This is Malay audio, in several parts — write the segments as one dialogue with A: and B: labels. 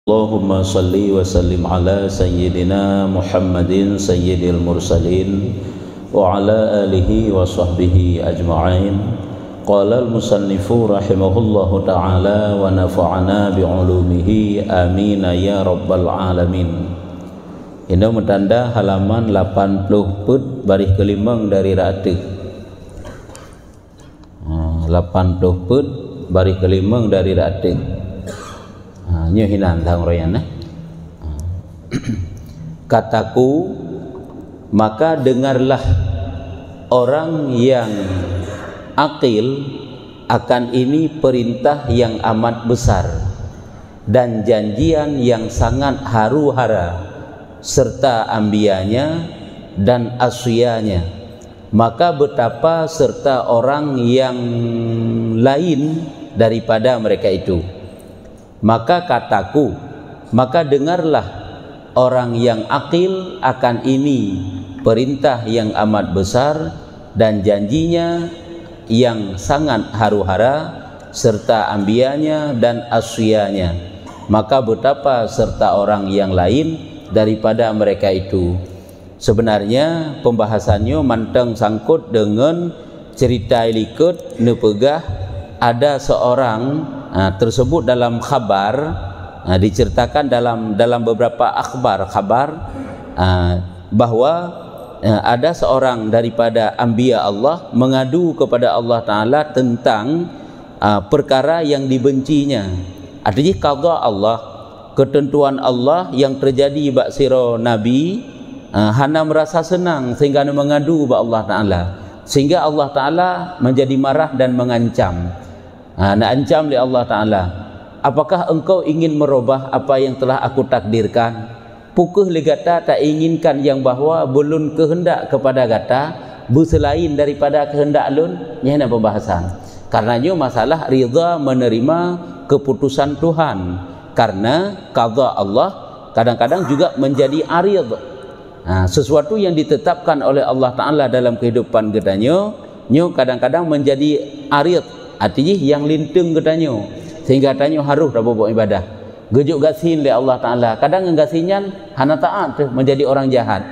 A: Allahumma salli wa sallim ala sayyidina Muhammadin sayyidil mursalin wa ala alihi wa sahbihi ajma'in. Qala al-musannifu rahimahullahu ta'ala wa nafa'ana bi'ulumihi amin ya rabbal alamin. Ini mentanda halaman 80 put baris kelimang dari Ratih. 80 put baris kelimang dari Ratih. Nyuhinan thang royan kataku, maka dengarlah orang yang akil akan ini perintah yang amat besar dan janjian yang sangat haru-hara serta ambianya dan asyiyanya. Maka betapa serta orang yang lain daripada mereka itu. Maka kataku, maka dengarlah orang yang akil akan ini perintah yang amat besar dan janjinya yang sangat haru-hara serta ambianya dan asyiyanya. Maka betapa serta orang yang lain daripada mereka itu. Sebenarnya pembahasannya manteng sangkut dengan cerita ilikut nepegah ada seorang tersebut dalam khabar, diceritakan dalam beberapa kabar bahwa ada seorang daripada anbiya Allah mengadu kepada Allah Ta'ala tentang perkara yang dibencinya. Artinya qada Allah, ketentuan Allah yang terjadi bak sira Nabi, hana merasa senang sehingga mengadu bak Allah Ta'ala, sehingga Allah Ta'ala menjadi marah dan mengancam. Nak ancam oleh Allah Ta'ala, apakah engkau ingin merubah apa yang telah aku takdirkan? Pukul legata tak inginkan yang bahawa belum kehendak kepada gata berselain daripada kehendak lun. Ini ada pembahasan. Karenanya masalah ridha menerima keputusan Tuhan. Karena qada Allah kadang-kadang juga menjadi arid. Sesuatu yang ditetapkan oleh Allah Ta'ala dalam kehidupan katanya, kadang-kadang menjadi arid. Artinya yang lintung katanya, sehingga katanya harus dapat buat ibadah. Gejuk gasin oleh Allah Ta'ala. Kadang gasinyan hana taat tu menjadi orang jahat.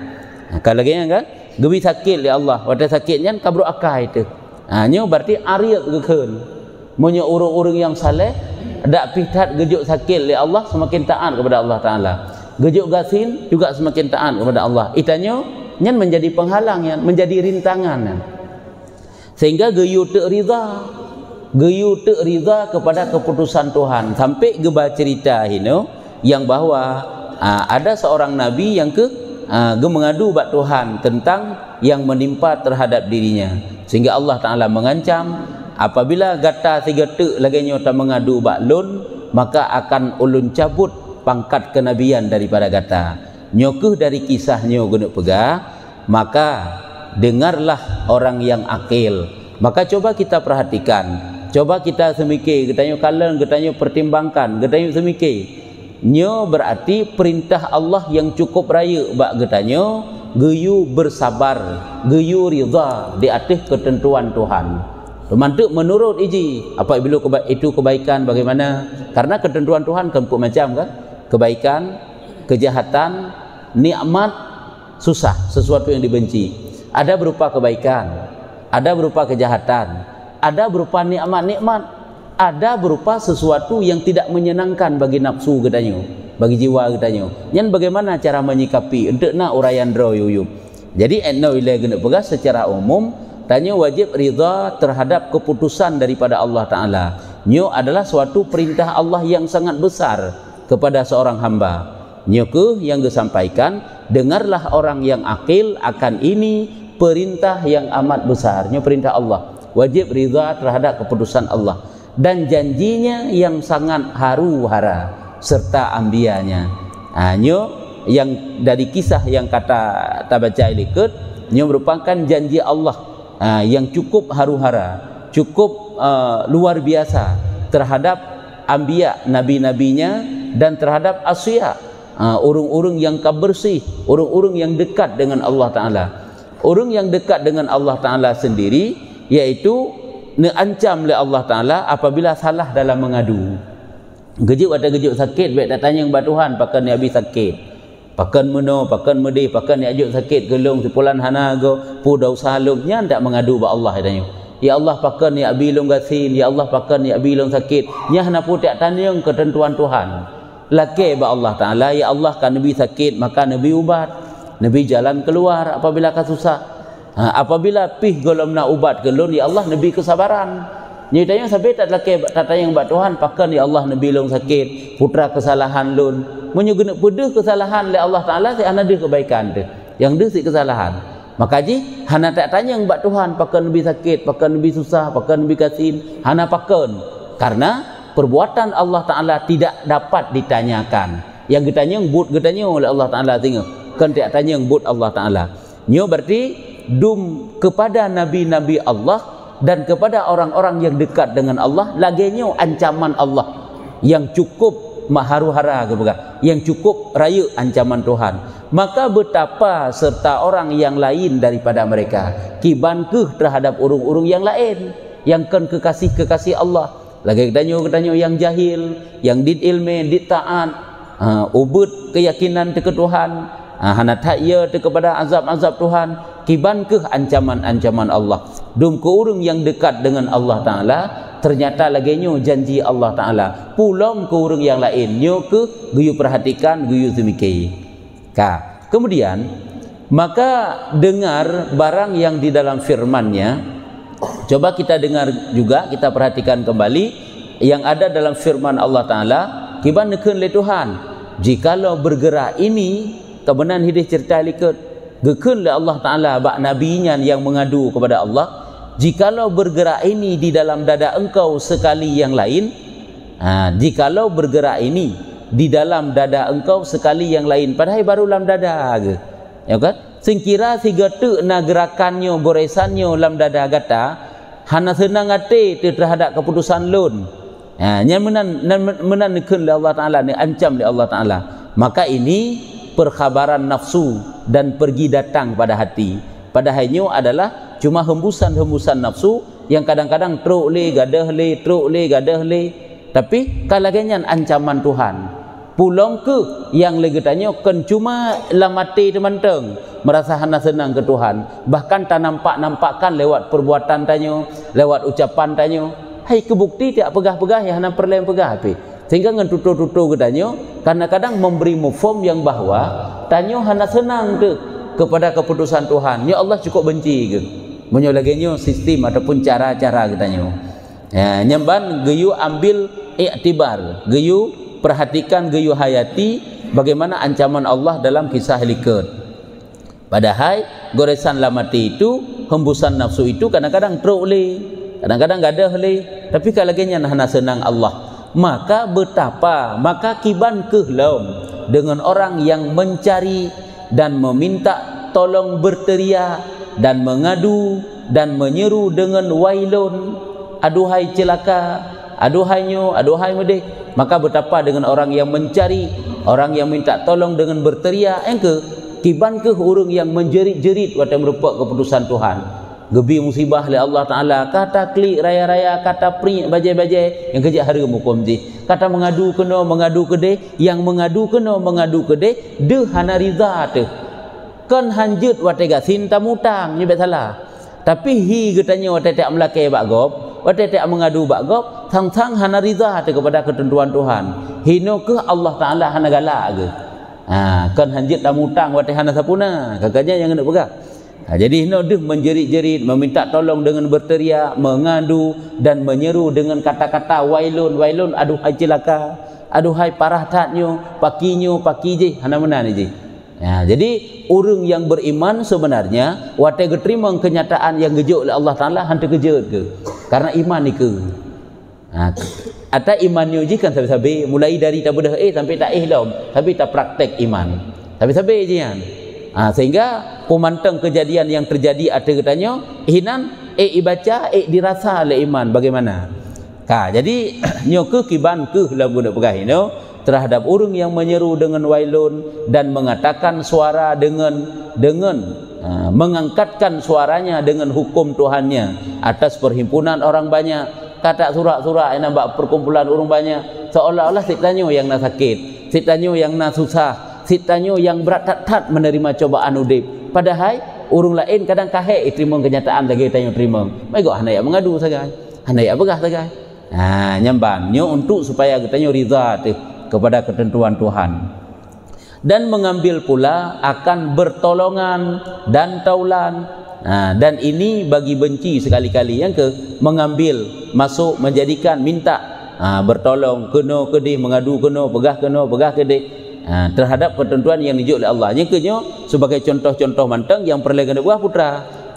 A: Kalau lagi kan gebi sakit oleh Allah, wadah sakitnya kabru akai tu. Nyo berarti ariat gekeun. Munyo urung-urung yang saleh dak pitat gejuk sakit oleh Allah semakin taat kepada Allah Ta'ala. Gejuk gasin juga semakin taat kepada Allah. Itanyo nyan menjadi penghalang, yang menjadi rintangan. Sehingga geyu tak rida kepada keputusan Tuhan. Sampai geba cerita ini yang bahawa ada seorang nabi yang mengadu bak Tuhan tentang yang menimpa terhadap dirinya, sehingga Allah Ta'ala mengancam, apabila gata tiga tek lagi nyota mengadu bak lun, maka akan ulun cabut pangkat kenabian daripada gata. Nyokuh dari kisahnya guna pegah, maka dengarlah orang yang akil. Maka coba kita perhatikan, coba kita semikir, katanya kalian, katanya pertimbangkan, katanya semikir. Nyo berarti perintah Allah yang cukup raya bak katanya geyu bersabar, geyu ridha di atas ketentuan Tuhan. Mantuk menurut iji apa bila itu kebaikan bagaimana? Karena ketentuan Tuhan kan macam kan? Kebaikan, kejahatan, nikmat, susah, sesuatu yang dibenci. Ada berupa kebaikan, ada berupa kejahatan, ada berupa nikmat-nikmat, ada berupa sesuatu yang tidak menyenangkan bagi nafsu katanya, bagi jiwa katanya. Yang bagaimana cara menyikapi untuk nak uraian draw yuyup. Jadi enno ila guna pegah secara umum tanya wajib ridha terhadap keputusan daripada Allah Ta'ala. Nyo adalah suatu perintah Allah yang sangat besar kepada seorang hamba. Nyo ke yang disampaikan, dengarlah orang yang akil akan ini perintah yang amat besar. Nyo perintah Allah. Wajib ridha terhadap keputusan Allah dan janjinya yang sangat haru-hara serta ambianya. Nyo yang dari kisah yang kata tabaca ilikut, nyo merupakan janji Allah yang cukup haru-hara, cukup luar biasa terhadap ambiya, nabi-nabinya, dan terhadap asya, urung-urung yang bersih, urung-urung yang dekat dengan Allah Ta'ala. Urung yang dekat dengan Allah Ta'ala sendiri yaitu diancam oleh Allah Ta'ala apabila salah dalam mengadu. Gejuk ada gejuk sakit, baik tak tanya kepada Tuhan, pakai ni habis sakit. Pakai meno, pakai medih, pakai ni ajuk sakit gelung sepulan hana go, pudau salum, nya tak mengadu ba Allah tanya. Ya Allah pakai ni abi long gasin, ya Allah pakai ni abi long sakit, nya hana pun tak tanya ketentuan Tuhan. Laki ba Allah Taala, ya Allah kan nabi sakit, maka nabi ubat. Nabi jalan keluar apabila kasusah. Apabila pih golom nak ubat gelun, ya Allah nabi kesabaran. Ni tanya sampai tak laki tak tanya ba Tuhan, pakai ya Allah nabi long sakit, putra kesalahan lun. Menyugena pedih kesalahan oleh Allah Taala, saya ana ada kebaikan tu. Yang dia si kesalahan. Maka ji hana tak tanya kepada Tuhan, pakai nabi sakit, pakai nabi susah, pakai nabi kasin, hana pakai. Karena perbuatan Allah Taala tidak dapat ditanyakan. Yang ditanya but ditanya oleh Allah Taala tengok. Kan tak tanya but Allah Taala. Nyo berarti dum kepada nabi-nabi Allah dan kepada orang-orang yang dekat dengan Allah, laginya ancaman Allah yang cukup maharu-hara ke bukan, yang cukup raya ancaman Tuhan. Maka betapa serta orang yang lain daripada mereka kibankeh terhadap urung-urung yang lain yang kan kekasih-kekasih Allah. Lagi ketanya yang jahil, yang did ilme, did taat, ubud keyakinan ke Tuhan, hana takya kepada azab-azab Tuhan, kibankeh ancaman-ancaman Allah. Dum ke urung yang dekat dengan Allah Taala, ternyata laginya janji Allah Ta'ala pulang ke orang yang lain, nyo ke guyu perhatikan, guyu semikir. Kemudian maka dengar barang yang di dalam firman-Nya. Coba kita dengar juga, kita perhatikan kembali yang ada dalam firman Allah Ta'ala. Kiban nekeun le Tuhan, jikalau bergerak ini kebenan hidih cerita liket gekeun le Allah Ta'ala bak nabinya yang mengadu kepada Allah. Jikalau bergerak ini di dalam dada engkau sekali yang lain, jikalau bergerak ini di dalam dada engkau sekali yang lain, padahal baru dalam dada ke, ya kan? Singkira siga tu na gerakannya, goresannya dalam dada gata, hana senang hati terhadap keputusan lun. Nya menan nekeun Allah Taala, ni ancam di Allah Taala. Maka ini perkhabaran nafsu dan pergi datang pada hati. Padahalnya adalah cuma hembusan-hembusan nafsu yang kadang-kadang truk le gadah le, truk le gadah le. Tapi kalaganya ancaman Tuhan. Pulang ke yang lagi tanya kan cuma lamati teman-teman merasa hana senang ke Tuhan. Bahkan tak nampakkan lewat perbuatan tanya, lewat ucapan tanya. Hai kebukti tak pegah-pegah yang hana perlu pegah api. Sehingga ngan tutur-tutur ke tanya, kadang-kadang memberi mufhum yang bahwa tanya hana senang ke kepada keputusan Tuhan. Ya Allah cukup benci ke. Menyolaginya sistem ataupun cara-cara katanya. Ya, nyamban geyu ambil iktibar, geyu perhatikan, geyu hayati bagaimana ancaman Allah dalam kisah liket. Padahal goresan lamati itu, hembusan nafsu itu kadang-kadang truk le, kadang-kadang gadah le, tapi kalagenya hana senang Allah. Maka betapa, maka kiban kehlom dengan orang yang mencari dan meminta tolong, berteriak dan mengadu dan menyeru dengan wailun, aduhai celaka, aduhainyo, aduhai medih. Maka betapa dengan orang yang mencari, orang yang minta tolong dengan berteriak, engke kiban ke orang yang menjerit-jerit waktu merupakan keputusan Tuhan. Gebi musibah oleh Allah Ta'ala, kata klik raya-raya, kata prik bajai-bajai yang kejap hari mukum ji, kata mengadu kena, mengadu kedai, yang mengadu kena, mengadu kedai, de hana riza tu kan hanjut wate gasin tamutang ni salah. Tapi hi katanya wate tak melakai bak gop, wate tak mengadu bak gop, sang-sang hana riza tu kepada ketentuan Tuhan. Hino ke Allah Ta'ala hana galak ke. Kan hanjut tamutang wate hana sapuna, kakaknya yang nak pegang. Jadi hino deh menjerit-jerit, meminta tolong dengan berteriak, mengadu dan menyeru dengan kata-kata wailun, wailun, aduhai celaka, aduhai parah tatnyo, pakinyo, pakiji, hana mana ni ji. Jadi orang yang beriman sebenarnya wate terima kenyataan yang gejuk oleh Allah Taala hantu kejut ke. Karena iman ni ke. Ata imannya ji kan sabi-sabi mulai dari tak bedah sampai tak lom, tapi tak praktek iman. Sabi-sabi je kan. Sehingga pemantang kejadian yang terjadi ada katanya hinan ibaca dirasa oleh iman bagaimana. Jadi nyoke kiban ke lagu nak pegah ino terhadap orang yang menyeru dengan wailun dan mengatakan suara dengan mengangkatkan suaranya dengan hukum Tuhannya atas perhimpunan orang banyak, kata surak-surak yang nampak perkumpulan orang banyak, seolah-olah sitanyo yang nak sakit, sitanyo yang nak susah, sitanyo yang berat tat menerima cobaan udip. Padahal urung lain kadang kahek terima kenyataan lagi tanyo terima. Mai gok hanaya mengadu sagai. Hanaya begah sagai. Nyamban nyo untuk supaya kitanyo riza tu kepada ketentuan Tuhan. Dan mengambil pula akan bertolongan dan taulan. Dan ini bagi benci sekali-kali. Yang ke mengambil, masuk, menjadikan, minta, bertolong, kena kedih, mengadu kena, pegah kedih, terhadap ketentuan yang dijuk oleh Allah. Yang kenyo sebagai contoh-contoh mantang yang perlu kena buah putra.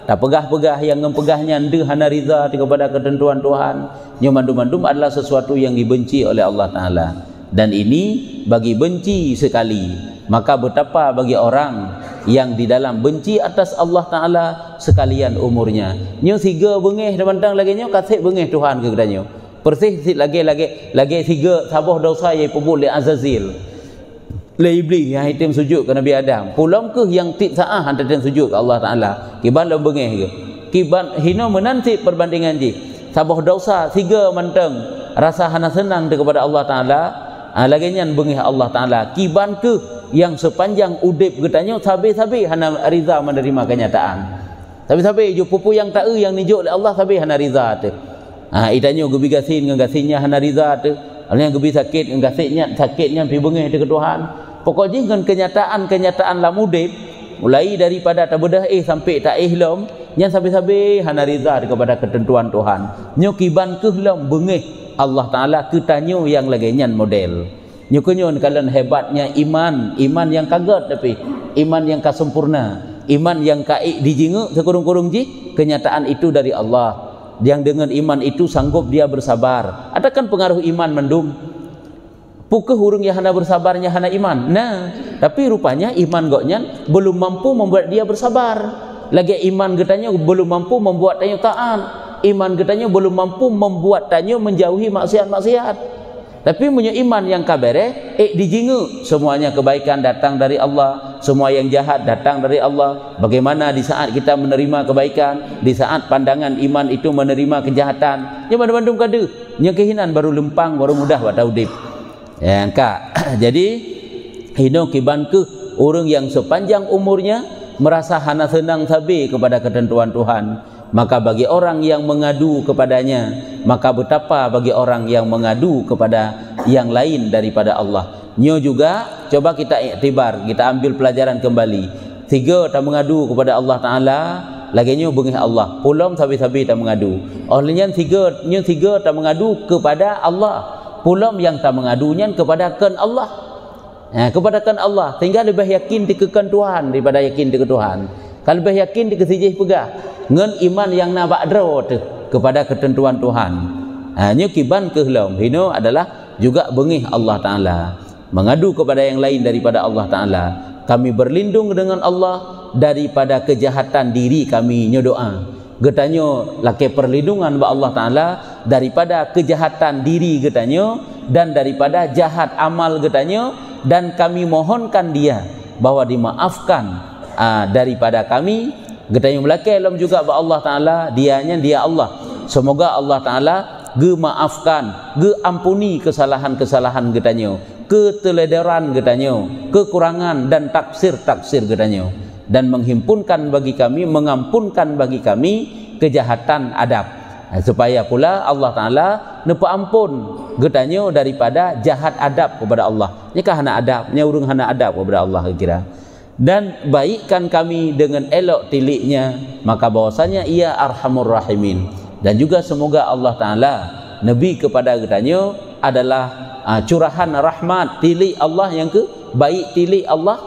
A: Tak pegah-pegah yang ngempegahnya nde hana riza kepada ketentuan Tuhan. Nyo mandum-mandum adalah sesuatu yang dibenci oleh Allah Taala. Dan ini bagi benci sekali. Maka betapa bagi orang yang di dalam benci atas Allah Ta'ala sekalian umurnya. Nyo tiga bengih demandang lagi nyo kasih bengih Tuhan ke kedanyo. Persih lagi tiga sabah dosa yang pebul li Azazil. Le iblis yang hitam sujud ke Nabi Adam. Pulang ke yang tik saah hantar dan sujud ke Allah Ta'ala. Kiban lo bengih ke. Kiban hino menanti perbandingan ji. Sabah dosa tiga manteng. Rasa hana senang kepada Allah Ta'ala. Lagi nyan bengih Allah Ta'ala. Kiban ke yang sepanjang udip getanya sabi-sabi hana riza menerima kenyataan. Sabi-sabi ju pupu yang tak yang nijuk oleh Allah sabi hana riza tu. Itanyo gebi gasin dengan gasinnya hana riza tu. Yang gebi sakit dengan sakitnya pi bengih dekat Tuhan. Pokoknya dengan kenyataan lam udip mulai daripada tabedah sampai tak lom yang sabi-sabi hana riza kepada ketentuan Tuhan. Nyo kiban ke lom bengih Allah Taala ketanyo yang lagi nyan model. Nyukunyon kalian hebatnya iman yang kaget tapi iman yang kasempurna, iman yang kaik dijingu sekurung-kurung ji kenyataan itu dari Allah. Yang dengan iman itu sanggup dia bersabar. Adakah pengaruh iman mendum? Pukeh hurung yang hana bersabarnya hana iman. Tapi rupanya iman goknya belum mampu membuat dia bersabar. Lagi iman getanya belum mampu membuat tanya taat. Iman getanya belum mampu membuat tanya menjauhi maksiat-maksiat. Tapi punya iman yang kabere dijingu semuanya kebaikan datang dari Allah, semua yang jahat datang dari Allah. Bagaimana di saat kita menerima kebaikan, di saat pandangan iman itu menerima kejahatan, yang bandung kadu, yang kehinan baru lempang, baru mudah buat udip. Ya kak. Jadi hino kiban ke orang yang sepanjang umurnya merasa hana senang sabi kepada ketentuan Tuhan. Maka bagi orang yang mengadu kepadanya, maka betapa bagi orang yang mengadu kepada yang lain daripada Allah. Nyo juga coba kita iktibar, kita ambil pelajaran kembali. Tiga tak mengadu kepada Allah Ta'ala, lagi nyo bengih Allah. Pulang sabi-sabi tak mengadu. Olehnya tiga tak mengadu kepada Allah. Pulang yang tak mengadunya kepada kan Allah. Kepada kan Allah. Sehingga lebih yakin dikekan Tuhan daripada yakin dikekan Tuhan. Kalau lebih yakin dikesijih pegah ngen iman yang nabak dro kepada ketentuan Tuhan. Nyo kiban kehlom hino adalah juga bengih Allah Ta'ala, mengadu kepada yang lain daripada Allah Ta'ala. Kami berlindung dengan Allah daripada kejahatan diri kami. Nyo doa getanyo laki perlindungan ba Allah Ta'ala daripada kejahatan diri getanyo dan daripada jahat amal getanyo, dan kami mohonkan dia bahwa dimaafkan daripada kami. Getanyo melakai alam juga ba Allah Ta'ala, dia Allah. Semoga Allah Ta'ala ge maafkan, ge ampuni kesalahan-kesalahan getanyo, keteledoran getanyo, kekurangan dan taksir getanyo, dan menghimpunkan bagi kami, mengampunkan bagi kami kejahatan adab. Supaya pula Allah Ta'ala nepa ampun getanyo daripada jahat adab kepada Allah. Nyakah hana adab, urung hana adab kepada Allah kira. Dan baikkan kami dengan elok tiliknya, maka bahwasanya ia arhamur rahimin. Dan juga semoga Allah Ta'ala Nabi kepada getanyo adalah curahan rahmat tilik Allah yang ke baik tilik Allah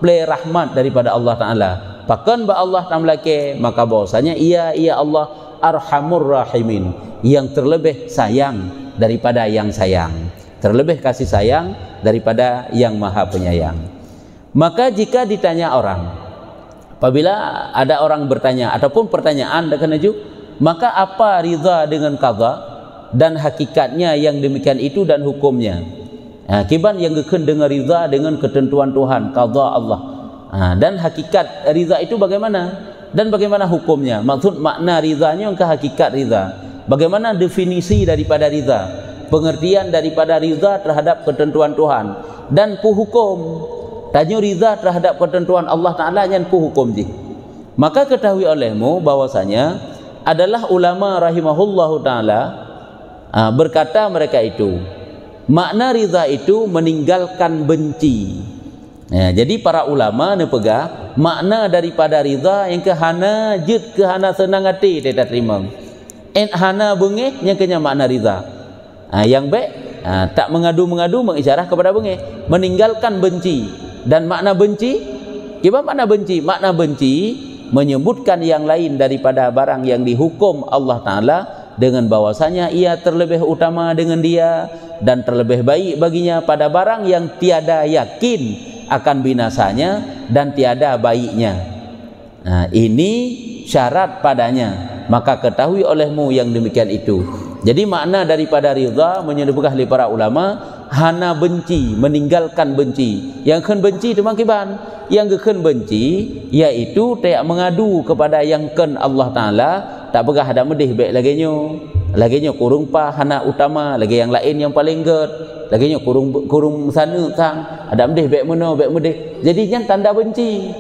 A: play rahmat daripada Allah Ta'ala. Pakan ba Allah Ta'ala ke, maka bahwasanya ia Allah arhamur rahimin, yang terlebih sayang daripada yang sayang, terlebih kasih sayang daripada yang maha penyayang. Maka jika ditanya orang, apabila ada orang bertanya ataupun pertanyaan maka apa ridha dengan qadha dan hakikatnya yang demikian itu dan hukumnya. Kiban yang geken dengan ridha dengan ketentuan Tuhan, qadha Allah. Dan hakikat ridha itu bagaimana dan bagaimana hukumnya? Maksud makna ridhanya ke hakikat ridha. Bagaimana definisi daripada ridha? pengertian daripada riza terhadap ketentuan Tuhan dan hukum tanya riza terhadap ketentuan Allah Ta'ala yang hukum je. Maka ketahui olehmu bahwasanya adalah ulama rahimahullahu ta'ala berkata mereka itu makna riza itu meninggalkan benci. Jadi para ulama ni pegah makna daripada riza yang ke hana jid ke hana senang hati dia tak terima. Hana bengih yang kena makna riza. Yang baik tak mengadu-mengadu mengisyarah kepada bengih, meninggalkan benci. Dan makna benci, gimana makna benci? Makna benci menyebutkan yang lain daripada barang yang dihukum Allah Ta'ala dengan bahwasanya ia terlebih utama dengan dia dan terlebih baik baginya pada barang yang tiada yakin akan binasanya dan tiada baiknya. Ini syarat padanya, maka ketahui olehmu yang demikian itu. Jadi makna daripada ridha menyebutkan oleh para ulama hana benci, meninggalkan benci. Yang ken benci itu makiban, yang ken benci yaitu tak mengadu kepada yang ken Allah Ta'ala, tak pegah ada medih baik laginya kurung pa hana utama lagi yang lain yang paling ged laginya kurung sana sang ada medih baik medih jadinya tanda benci.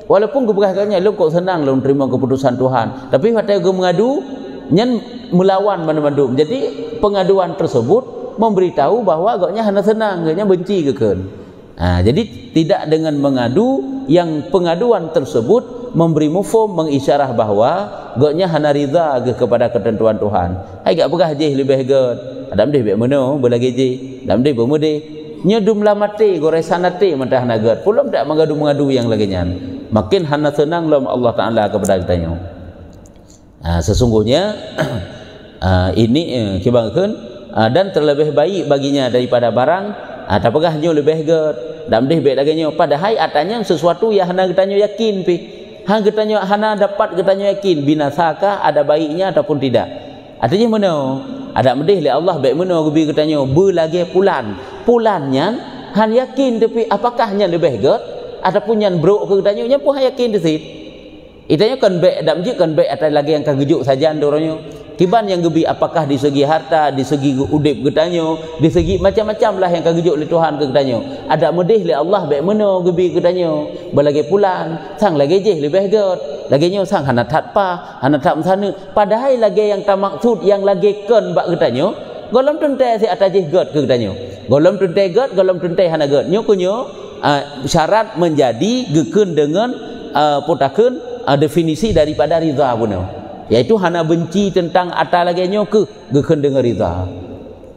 A: Walaupun keberkahnya lu kok senang lu terima keputusan Tuhan, tapi waktu dia mengadu nyen melawan mana-mana. Jadi pengaduan tersebut memberitahu bahawa agaknya hana senang, agaknya benci keken. Jadi tidak dengan mengadu yang pengaduan tersebut memberi mufhum mengisyarah bahawa agaknya hana ridha kepada ketentuan Tuhan. Ai gak pegah je lebih ged. Ada mdeh baik mana belagi je. Ada mdeh bermudih. Nyedum la mati goresan hati mentah nagat. Pulum tak mengadu-mengadu yang laginya. Makin hana senang lam Allah Ta'ala kepada kitanya. Sesungguhnya ini kibangkeun dan terlebih baik baginya daripada barang tak pegahnya lebih ged dan mdeh baik laginya padahal atanya sesuatu yang hana kitanya yakin pi kitanya hana dapat kitanya yakin binasakah ada baiknya ataupun tidak. Artinya mana ada mdeh li Allah baik mana gebi kitanya belagi pulannya han yakin tapi apakahnya lebih ged ataupun yang buruk ke kitanya nya pun yakin desit. Itanya kan baik dak mji kan baik ada lagi yang kagejuk saja dorongnya. Kiban yang gebi apakah di segi harta, di segi udip kitanya, di segi macam-macam lah yang kagejuk oleh Tuhan ke kitanya. Ada medih li Allah baik mana gebi kitanya. Belagi pulan, sang lagi je lebih ged. Laginya sang hana tat pa, hana tat sana. Padahal lagi yang tak maksud yang lagi ken bak kitanya. Golom tuntai si atas je ged ke kitanya. Golom tuntai ged, golom tuntai hana ged. Nyo kunyo syarat menjadi geken dengan potakeun definisi daripada ridha punya, yaitu hana benci tentang atas lagi nyo ke geken dengan ridha.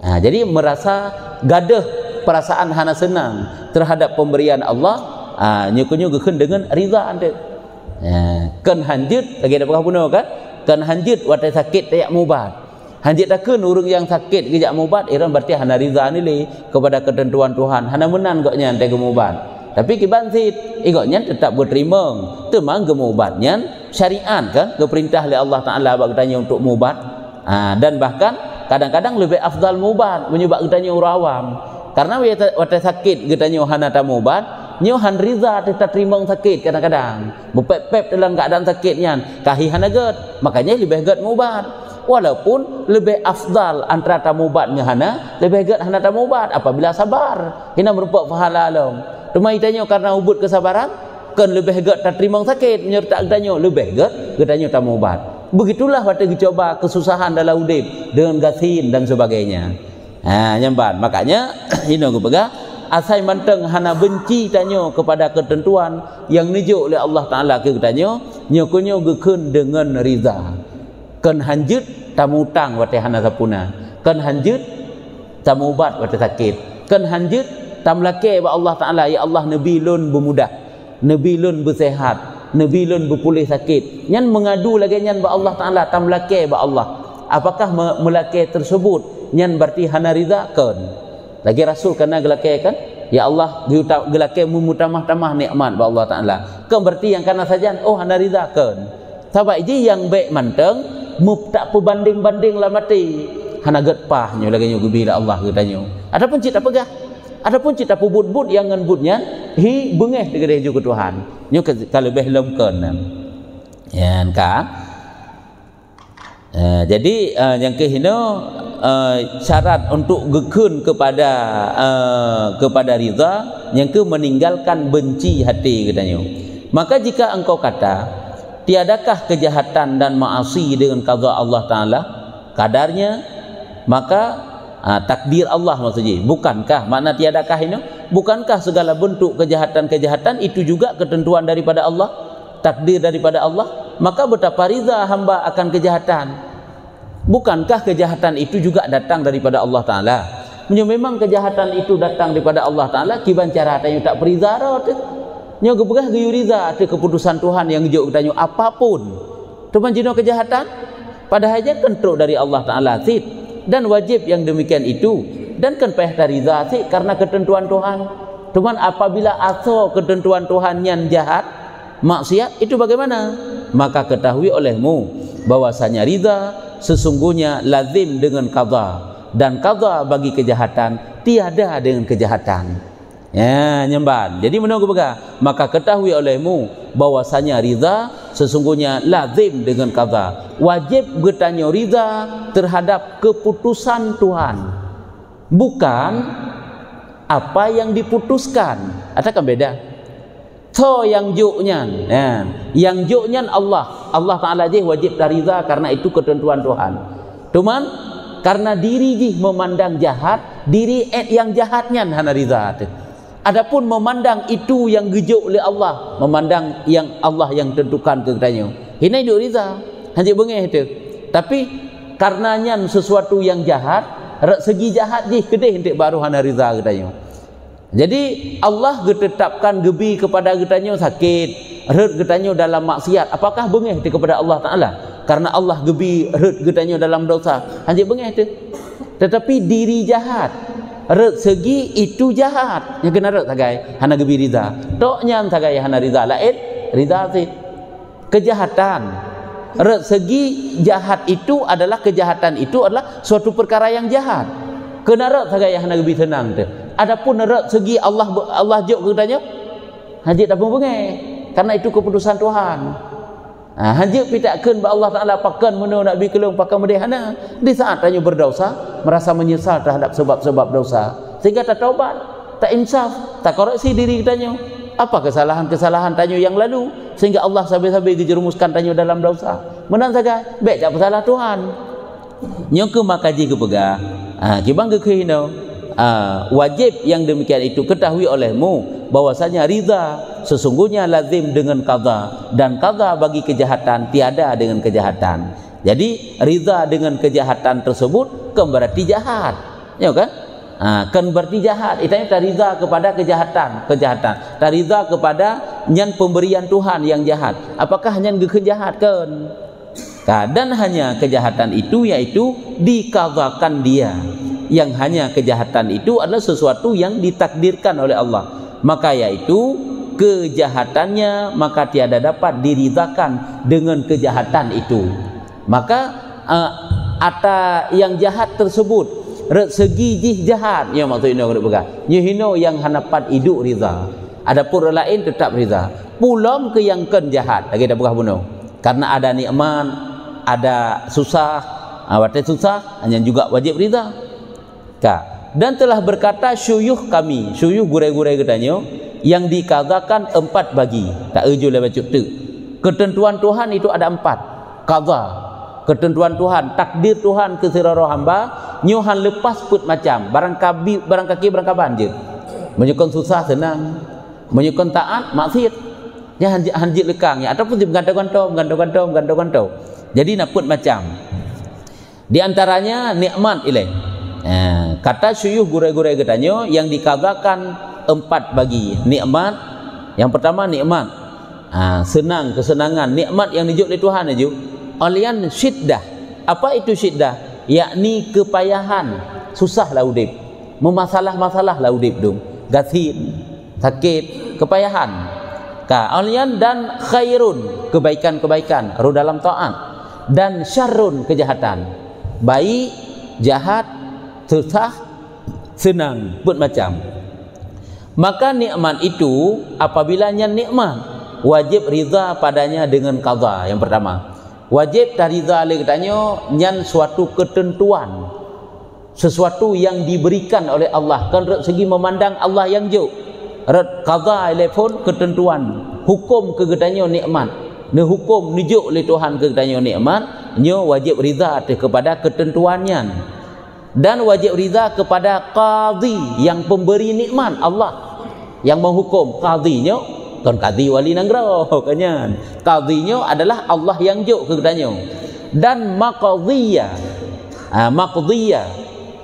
A: Jadi merasa gadah perasaan hana senang terhadap pemberian Allah, nyo geken dengan ridha ande. Kan hanjut lagi ada apa punya kan? Kan hanjut watai sakit tak mubat. Hanjut takun urang yang sakit kejak mubat, iran berarti hana ridha ni le kepada ketentuan Tuhan. Hana menan gaknya ante mubat. Tapi kiban sit igaknya tetap berterima temang gemubatnya syariat kan keperintah oleh Allah Ta'ala bak tanya untuk mubat. Dan bahkan kadang-kadang lebih afdal mubat menyebab kitanya orang awam karena waktu sakit kitanya hana ta mubat nyo han riza tetap terima sakit kadang-kadang bepep dalam keadaan sakitnya kahi hana ged makanya lebih ged mubat walaupun lebih afdal antara tamubat dengan hana lebih ged hana tamubat apabila sabar hina merupakan pahala alam. Cuma itanya karena ubud kesabaran kan lebih ged tak terima sakit menyerta kitanya lebih ged kitanya tamubat. Begitulah waktu dicoba kesusahan dalam udip dengan gasin dan sebagainya. Nyamban makanya hina aku pegang asai manteng hana benci tanya kepada ketentuan yang nijuk oleh Allah Ta'ala ke kitanya nyokunyo geken dengan ridha. Kan hanjut tamutang wate hana sapuna, kan hanjut tamubat wate sakit, kan hanjut tamlake ba Allah Ta'ala ya Allah nabi lun bermudah, nabi lun bersehat, nabi lun berpulih sakit. Nyan mengadu lagi nyan ba Allah Ta'ala tamlake ba Allah. Apakah melake tersebut nyan berarti hana ridha kan? Lagi Rasul kena gelake kan? Ya Allah gelake memutamah-tamah nikmat ba Allah Ta'ala. Kan berarti yang kana saja oh hana ridha kan? Sabab ji yang baik manteng tak perbanding-banding lah mati. Hana ged pahnya lagi nyo gebila Allah katanya. Adapun cita pegah. Adapun cita pubut-but yang ngan butnya hi bengeh dekat juga Tuhan. Nyo kalau lebih lemkan. Ya ka. Jadi yang kehino syarat untuk gekun kepada ridha, yang ke meninggalkan benci hati katanya. Maka jika engkau kata tiadakah kejahatan dan maasi dengan qada Allah Ta'ala kadarnya, maka takdir Allah maksudnya, bukankah makna tiadakah ini, bukankah segala bentuk kejahatan-kejahatan itu juga ketentuan daripada Allah, takdir daripada Allah? Maka betapa ridha hamba akan kejahatan, bukankah kejahatan itu juga datang daripada Allah Ta'ala? Memang kejahatan itu datang daripada Allah Ta'ala, kiban cara tanya tak periza nya gebegah geyu riza ada keputusan Tuhan yang jauh tanya apapun teman jino kejahatan padahal aja kentruk dari Allah Ta'ala sit, dan wajib yang demikian itu, dan kan payah riza sit karena ketentuan Tuhan. Teman apabila aso ketentuan Tuhan yang jahat maksiat itu bagaimana? Maka ketahui olehmu bahwasanya riza sesungguhnya lazim dengan qada, dan qada bagi kejahatan tiada dengan kejahatan. Ya, nyemban. Jadi menunggu bega, maka ketahui olehmu bahwasanya ridha sesungguhnya lazim dengan qada. Wajib bertanya ridha terhadap keputusan Tuhan, bukan apa yang diputuskan. Ada kan beda? To yang juknyan, yang juknyan Allah Ta'ala je wajib ridha karena itu ketentuan Tuhan. Cuman karena diri je memandang jahat, diri yang jahatnya hana ridha. Adapun memandang itu yang gejuk oleh Allah, memandang yang Allah yang tentukan kepadanya, ini hidup riza, hanya bengeh itu. Tapi karenanya sesuatu yang jahat, segi jahat je kedeh hentik baru hana riza kepadanya. Jadi Allah getetapkan gebi kepada kepadanya sakit, red kepadanya dalam maksiat. Apakah bengeh kepada Allah Ta'ala? Karena Allah gebi red kepadanya dalam dosa, hanya bengeh itu. Tetapi diri jahat, segi itu jahat yang kena rek tagai hana gebi ridha toknya tagai hana ridha lain ridha sih kejahatan segi jahat itu adalah kejahatan itu adalah suatu perkara yang jahat kena rek tagai hana gebi tenang tu. Adapun rek segi Allah jok katanya hajit tak bengai karena itu keputusan Tuhan. Hajit pitakkan ba Allah Ta'ala pakan menu nak bi kelung pakan medehana di saat tanya berdosa merasa menyesal terhadap sebab-sebab dosa sehingga tak taubat, tak insaf, tak koreksi diri tanya apa kesalahan-kesalahan tanya yang lalu sehingga Allah sampai-sampai dijerumuskan tanya dalam dosa. Menang saja baik tak bersalah Tuhan. Nyok ke makaji ke pegah. Kibang ke kehino wajib yang demikian itu ketahui olehmu bahwasanya ridha sesungguhnya lazim dengan qada, dan qada bagi kejahatan tiada dengan kejahatan. Jadi ridha dengan kejahatan tersebut kan berarti jahat, ya kan? Kan berarti jahat. Itanya tak ridha kepada kejahatan, tak ridha kepada nyan pemberian Tuhan yang jahat. Apakah nyan kejahat kan? Dan hanya kejahatan itu yaitu dikadakan dia. Yang hanya kejahatan itu adalah sesuatu yang ditakdirkan oleh Allah. Maka yaitu kejahatannya maka tiada dapat diridhakan dengan kejahatan itu. Maka ata yang jahat tersebut segi jih jahat ya maksudnya kena pegang nyehino yang hanapan hidup ridha, adapun lain tetap ridha. Pulang ke yang ken jahat lagi dah pegah bunuh karena ada nikmat, ada susah, awat susah hanya juga wajib ridha. Dan telah berkata syuyuh kami, syuyuh gurai-gurai katanya yang dikatakan 4 bagi tak ujul le bacuk tu. Ketentuan Tuhan itu ada 4. Qada, ketentuan Tuhan, takdir Tuhan ke sirara hamba, nyuhan lepas put macam barang kaki barang banjir. Menyukon susah senang, menyukon taat maksiat. Ya hanjit lekang ya ataupun gantung-gantung. Jadi nak put macam. Di antaranya nikmat ilaih. Kata syuyuh gurai-gurai katanya yang dikatakan 4 bagi nikmat. Yang pertama nikmat senang, kesenangan, nikmat yang dijuk oleh Tuhan aja. Alian syiddah. Apa itu syiddah? Yakni kepayahan, susahlah udip, memasalah-masalah lah udip dong, gasin, sakit, kepayahan. Alian dan khairun, kebaikan-kebaikan, ru dalam taat, dan syarrun, kejahatan, baik, jahat, susah, senang, buat macam. Maka nikmat itu apabila nikmat wajib ridha padanya dengan qada yang pertama. Wajib tak rida le katanya nyan suatu ketentuan, sesuatu yang diberikan oleh Allah. Kan dari segi memandang Allah yang jauh. Rat qada ile pun ketentuan, hukum ke katanya nikmat. Ne hukum nijuk oleh Tuhan ke katanya nikmat, nyo wajib rida atas kepada ketentuannya. Dan wajib rida kepada qadhi yang pemberi nikmat Allah yang menghukum. Qadhinya kan qadhi wali nanggro kanyan. Qadhinya adalah Allah yang juk ke katanya. Dan maqdhiyah. Maqdhiyah.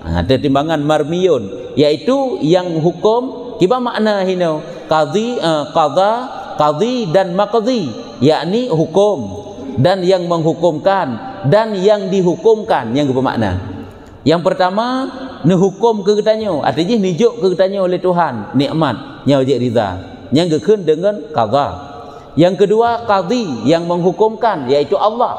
A: Ada timbangan marmiyun, yaitu yang hukum kiba makna hino qadhi, qadha, qadhi dan maqdhi, yakni hukum dan yang menghukumkan dan yang dihukumkan, yang bermakna. Yang pertama nehukum ke katanya, artinya nijuk ke katanya oleh Tuhan nikmat, nya wajib rida. Yang gekun dengan qadha. Yang kedua qadhi, yang menghukumkan, yaitu Allah,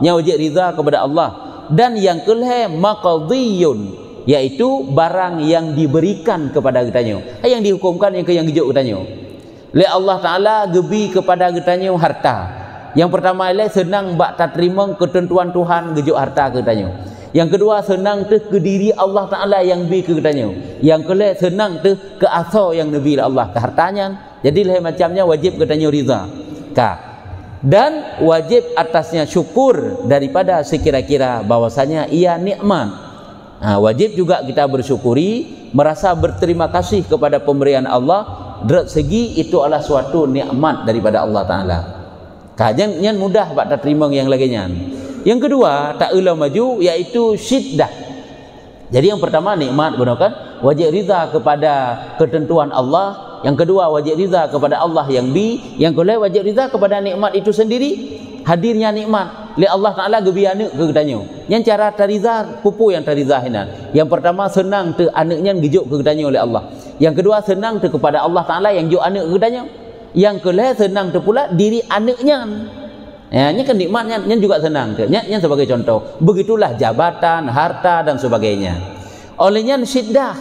A: nya wajib rida kepada Allah. Dan yang kelih maqdhiyun, yaitu barang yang diberikan kepada katanya, yang dihukumkan, yang gejuk katanya. Le Allah Taala gebi kepada katanya harta. Yang pertama le senang bak tak terima ketentuan Tuhan gejuk harta katanya. Yang kedua senang tu ke diri Allah Taala yang bi ke katanya. Yang kelih senang tu ke asal yang nabi Allah ke hartanya. Jadi lah macamnya wajib katanya rida. Dan wajib atasnya syukur daripada sekira-kira bahwasanya ia nikmat. Wajib juga kita bersyukuri, merasa berterima kasih kepada pemberian Allah. Dari segi itu adalah suatu nikmat daripada Allah Taala. Kajian mudah bak tak terima yang laginya. Yang kedua tak ulah maju, yaitu syiddah. Jadi yang pertama nikmat gunakan wajib rida kepada ketentuan Allah. Yang kedua wajib rida kepada Allah yang bi. Yang kedua wajib rida kepada nikmat itu sendiri. Hadirnya nikmat li Allah Taala gebi anak ke katanya. Yang cara tariza pupu yang tariza hinan. Yang pertama senang tu anaknya gejuk ke katanya oleh Allah. Yang kedua senang tu kepada Allah Taala yang juk anak ke katanya. Yang kedua senang tu pula diri anaknya. Ya, ini kan nikmatnya juga senang ke. Nya sebagai contoh. Begitulah jabatan, harta dan sebagainya. Olehnya syiddah,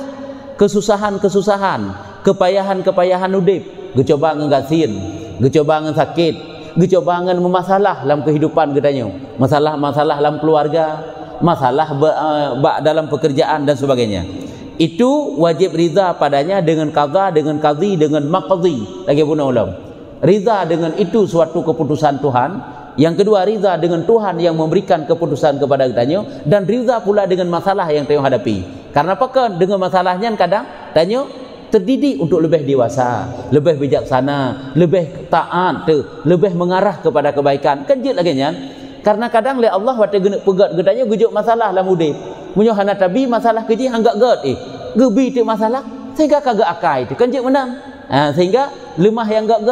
A: kesusahan-kesusahan, kepayahan-kepayahan udip, gecoba ngegasin, gecoba ngesakit, gecoba ngen memasalah dalam kehidupan katanya. Masalah-masalah dalam keluarga, masalah dalam pekerjaan dan sebagainya. Itu wajib rida padanya dengan qadha, dengan qadhi, dengan maqdhi. Lagi pun ulama. Rida dengan itu suatu keputusan Tuhan. Yang kedua rida dengan Tuhan yang memberikan keputusan kepada kitanya, dan rida pula dengan masalah yang tengah hadapi. Karena apa kan dengan masalahnya kadang tanya terdidik untuk lebih dewasa, lebih bijaksana, lebih taat, lebih mengarah kepada kebaikan. Kejut lagi nya. Karena kadang le Allah waktu genek pegat getanya gejuk masalah lah mudip. Munyo hana tabi masalah keji hanggak get gebi tu masalah sehingga kagak akai tu kejut menang. Sehingga lemah yang get.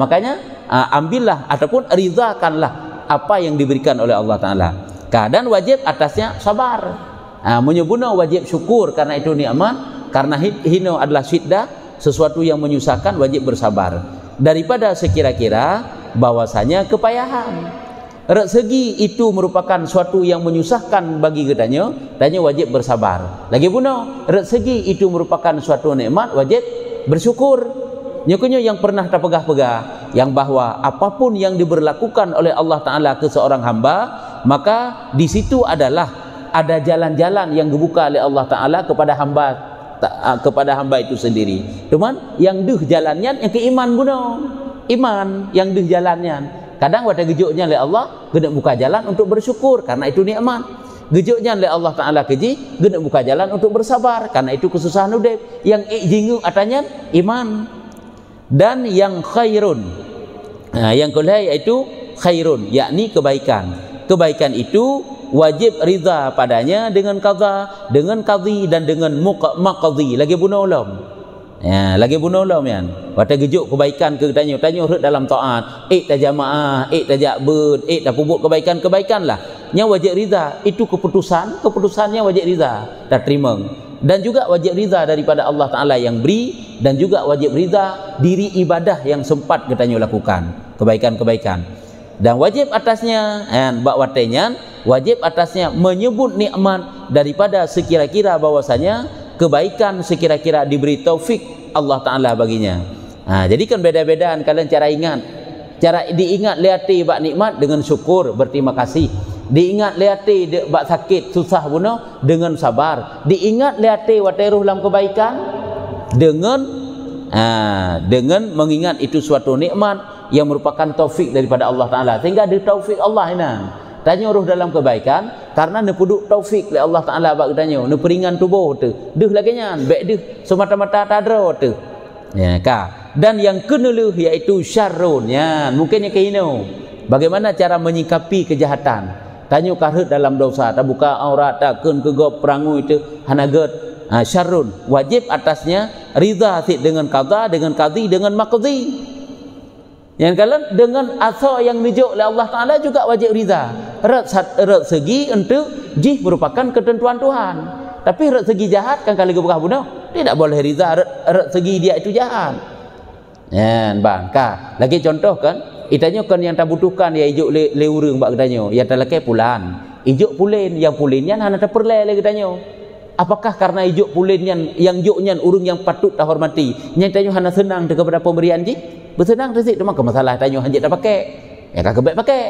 A: Makanya ambillah ataupun rizakanlah apa yang diberikan oleh Allah Taala. Dan wajib atasnya sabar. Menyebutnya wajib syukur karena itu nikmat, karena hino adalah syiddah, sesuatu yang menyusahkan, wajib bersabar daripada sekira-kira bahwasanya kepayahan. Rezeki itu merupakan suatu yang menyusahkan bagi kitanya, tanya wajib bersabar. Lagi pun rezeki itu merupakan suatu nikmat, wajib bersyukur. Nyokonyo yang pernah terpegah-pegah yang bahwa apapun yang diberlakukan oleh Allah Taala ke seorang hamba, maka di situ adalah ada jalan-jalan yang dibuka oleh Allah Taala kepada hamba itu sendiri. Cuman yang duh jalannya yang keiman guna. Iman yang duh jalannya. Kadang waktu gejuknya oleh Allah, kena buka jalan untuk bersyukur karena itu nikmat. Gejuknya oleh Allah Taala keji, kena buka jalan untuk bersabar karena itu kesusahan udip. Yang jingu atanya iman. Dan yang khairun, yang kedua yaitu khairun, yakni kebaikan. Kebaikan itu wajib rida padanya dengan qadha, dengan qadhi dan dengan maqdhi. Lagi bunuh ulam. Lagi bunuh ulam yan. Waktu gejuk kebaikan ke tanya dalam taat, tak jamaah, tak jakbud, tak pupuk kebaikan lah. Yang wajib rida itu keputusannya wajib rida, tak terima. Dan juga wajib rida daripada Allah Taala yang beri, dan juga wajib rida diri ibadah yang sempat kita lakukan kebaikan-kebaikan. Dan wajib atasnya wajib atasnya menyebut nikmat daripada sekira-kira bahwasanya kebaikan sekira-kira diberi taufik Allah Taala baginya. Jadi kan beda-bedaan kalian cara ingat. Cara diingat liati bak nikmat dengan syukur, berterima kasih. Diingat liati bak sakit susah bunuh dengan sabar. Diingat liati wateruh dalam kebaikan dengan mengingat itu suatu nikmat yang merupakan taufik daripada Allah Taala. Sehingga ada taufik Allah ini. Tanya roh dalam kebaikan karena nepuduk taufik oleh Allah Taala bak tanya, neperingan tubuh tu. Deuh laginya, baik deuh semata-mata tadra tu. Ya ka. Dan yang keneluh iaitu syarrun. Ya, mungkin yang kehino. Bagaimana cara menyikapi kejahatan? Tanya karut dalam dosa, tak buka aurat, tak kun kegop perangu itu hanaget. Syarrun, wajib atasnya ridha dengan qada, dengan qadhi, dengan maqdhi. Yang kalian dengan asa yang dijuk oleh Allah Taala juga wajib ridha. Rat segi untuk jih merupakan ketentuan Tuhan. Tapi rat segi jahat kan kalau gebukah bunuh, tidak boleh ridha rat segi dia itu jahat. Ya, bang, ka. Lagi contoh kan, itanya kan yang tak butuhkan ya ijuk le urang bak katanya, ya tak leke pulan. Ijuk pulen, yang pulennya hana tak perle lagi katanya. Apakah karena ijuk pulennya yang juknya urang yang patut tak hormati, nyatanya hana senang kepada pemberian ji? Bersenang resik memang ke masalah tanya hanjit tak pakai. Ya kakak baik pakai.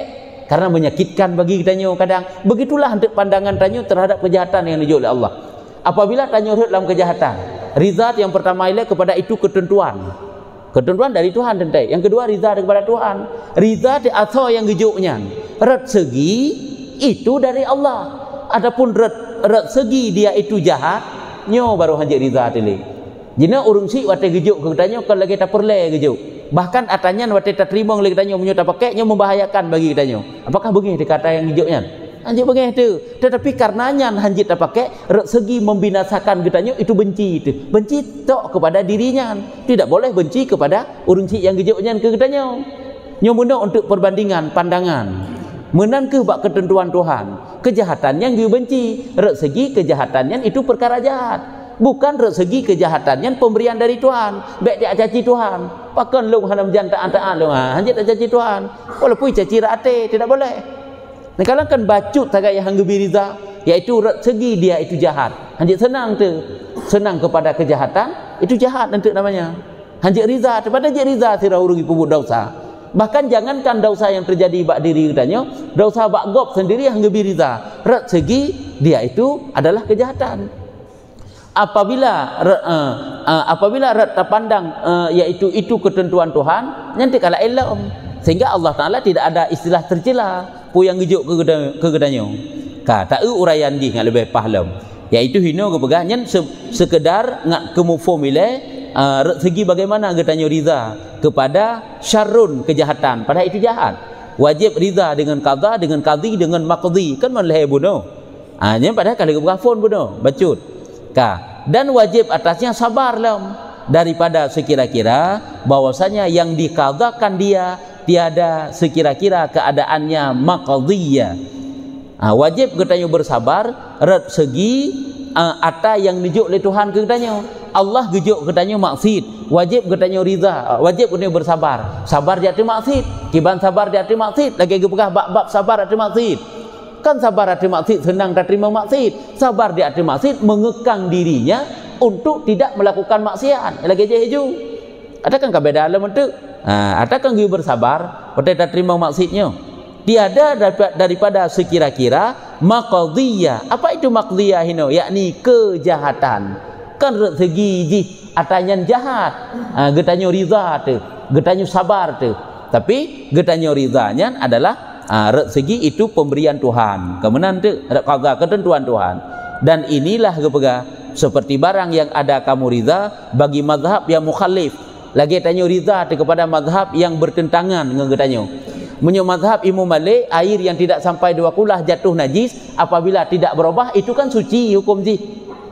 A: Karena menyakitkan bagi tanya kadang. Begitulah untuk pandangan tanya terhadap kejahatan yang dijuk oleh Allah. Apabila tanya dalam kejahatan, rizat yang pertama ialah kepada itu ketentuan. Ketentuan dari Tuhan tentu. Yang kedua rizat kepada Tuhan. Rizat asal yang dijuknya. Rat segi itu dari Allah. Adapun rat segi dia itu jahat, nyo baru hanjit rizat ini. Jina urung si wate gejuk ke tanya kalau lagi tak perle gejuk. Bahkan atanya wate tak terima oleh kitanya menyo tak pakainya membahayakan bagi kitanya. Apakah begini dikata yang hijaunya? Hanjit begini tu. Tetapi karenanya hanjit tak pakai segi membinasakan kitanya itu benci itu. Benci tok kepada dirinya. Tidak boleh benci kepada urang si yang hijaunya ke kitanya. Nyomuno untuk perbandingan pandangan. Menan ke bak ketentuan Tuhan. Kejahatan yang dibenci, segi kejahatannya itu perkara jahat. Bukan segi kejahatannya pemberian dari Tuhan. Baik dia caci Tuhan. Pakan lu hanam jantaan taan lu. Hanjit tak caci Tuhan. Walaupun caci rate tidak boleh. Nah kalau kan bacut tagay yang gebiriza, yaitu segi dia itu jahat. Hanjit senang tu. Senang kepada kejahatan itu jahat nanti namanya. Hanjit riza, kepada hanjit riza sira urungi pubut dosa. Bahkan jangankan dosa yang terjadi bak diri katanya, dosa bak gop sendiri yang gebiriza. Segi dia itu adalah kejahatan. Apabila rat terpandang yaitu itu ketentuan Tuhan, nanti kala elok sehingga Allah Taala tidak ada istilah tercela pu yang gejuk ke gedanya. Ka tak uraian ji ngak lebih pahlam. Yaitu hino ke pegahnya sekedar ngak kemu formula segi bagaimana gedanya riza kepada syarrun kejahatan, padahal itu jahat. Wajib riza dengan qada, dengan qadhi, dengan maqdhi. Kan man leh bunuh. Nya padahal kalau berafon bunuh, bacut. Dan wajib atasnya sabar daripada sekira-kira bahwasanya yang dikadakan dia tiada sekira-kira keadaannya maqdhiyah. Wajib katanya bersabar rat segi ata yang dijuk oleh Tuhan katanya. Allah gejuk katanya maksud, wajib katanya riza, wajib katanya bersabar. Sabar di atas maksud, kiban sabar di atas maksud, lagi gepegah bab sabar di atas maksud. Kan sabar hati maksud senang tak terima maksud. Sabar di hati maksud mengekang dirinya untuk tidak melakukan maksiat. Lagi je hiju. Ada kan beda dalam itu. Ada kan dia bersabar, pada tak terima maksudnya. Tiada daripada sekira-kira maqdhiyah. Apa itu maqdhiyah hino? Yakni kejahatan. Kan segi ji atanya jahat. Getanya riza tu, getanya sabar tu. Tapi getanya rizanya adalah segi itu pemberian Tuhan. Kemudian tu qada ketentuan Tuhan. Dan inilah kepega seperti barang yang ada kamu ridha bagi mazhab yang mukhalif. Lagi tanya ridha kepada mazhab yang bertentangan dengan katanya. Menyo mazhab Imam Malik, air yang tidak sampai 2 kulah jatuh najis apabila tidak berubah itu kan suci hukum ji.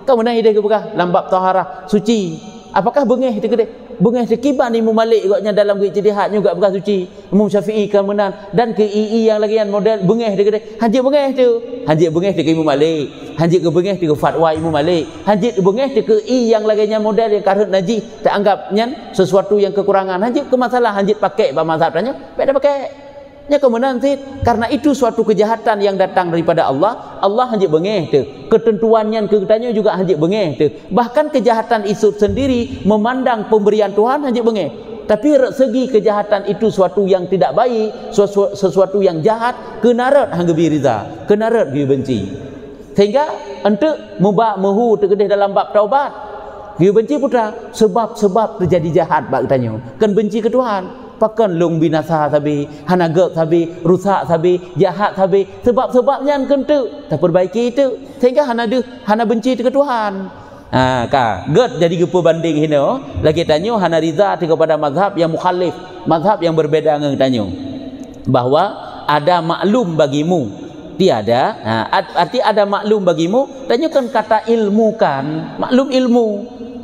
A: Kemudian dia kepega lambab taharah suci. Apakah bengih dia gede? Bengih sekiban Imam Malik agaknya dalam ijtihad juga bukan suci. Imam Syafi'i kemudian dan ke II yang lagian model bengih dia gede. Hanjit bengih tu. Hanjit bengih ke Imam Malik. Hanjit ke bengih ke fatwa Imam Malik. Hanjit bengih ke I yang laginya model yang karut najis tak anggapnya sesuatu yang kekurangan. Hanjit ke masalah hanjit pakai ba mazhab tanya, beda pakai. Nya kemudian karena itu suatu kejahatan yang datang daripada Allah, Allah hanjit bengih tu. Ketentuannya ketanya juga hanjit bengih tu. Bahkan kejahatan itu sendiri memandang pemberian Tuhan hanjit bengih. Tapi segi kejahatan itu suatu yang tidak baik, sesuatu yang jahat, kenarat hangga bi riza, kenarat bi benci. Sehingga untuk mubah mehu terkedih dalam bab taubat, bi benci putra sebab terjadi jahat bak tanya. Kan benci ke Tuhan. Pakan long binasa sabi, hanaga sabi, rusak sabi, jahat sabi. Sebab-sebabnya kan tu, tak perbaiki itu. Sehingga hana benci ke Tuhan. Ged jadi ke perbanding hino lagi tanya hana riza kepada mazhab yang mukhalif, mazhab yang berbeda dengan tanya bahwa ada maklum bagimu tiada, arti ada maklum bagimu tanya kan kata ilmu kan maklum ilmu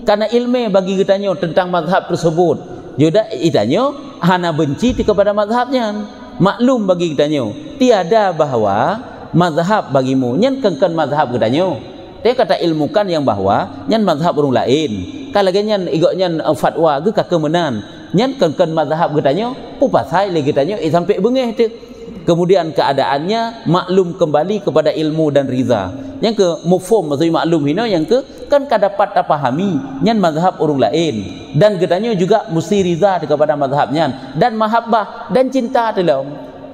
A: karena ilmu bagi kita tanya tentang mazhab tersebut juga itanya hana benci kepada mazhabnya maklum bagi kita tanya tiada bahwa mazhab bagimu nyen kan mazhab kita tanya. Dia kata ilmukan yang bahwa nyan mazhab orang lain. Kalau nyan igok nyan fatwa ke kemenan. Nyan kan mazhab getanya, pupasai lagi getanya sampai bengeh tu. Kemudian keadaannya maklum kembali kepada ilmu dan riza. Yang ke mufhum maksudnya maklum hino yang ke kan dapat pahami nyan mazhab orang lain dan getanya juga mesti riza kepada mazhabnya dan mahabbah dan cinta dalam.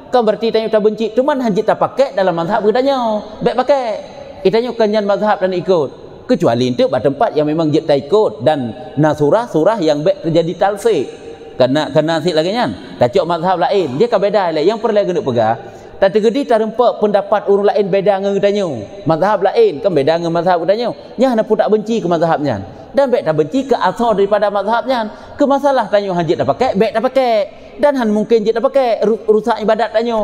A: Kan berarti tanya tak benci, cuman hanya tak pakai dalam mazhab getanya. Baik pakai. Itanya kenyan mazhab dan ikut kecuali itu pada tempat yang memang kita ikut dan surah yang baik terjadi talfik kena sik lagi nyan tak cok mazhab lain dia kan beda lah yang perlu kena pegang tak terjadi tak rempak pendapat orang lain beda dengan kitanya mazhab lain kan beda dengan mazhab kitanya nya hana pun tak benci ke mazhabnya dan baik tak benci ke asal daripada mazhabnya ke masalah tanya hajit tak pakai baik tak pakai dan han mungkin je tak pakai rusak ibadat tanya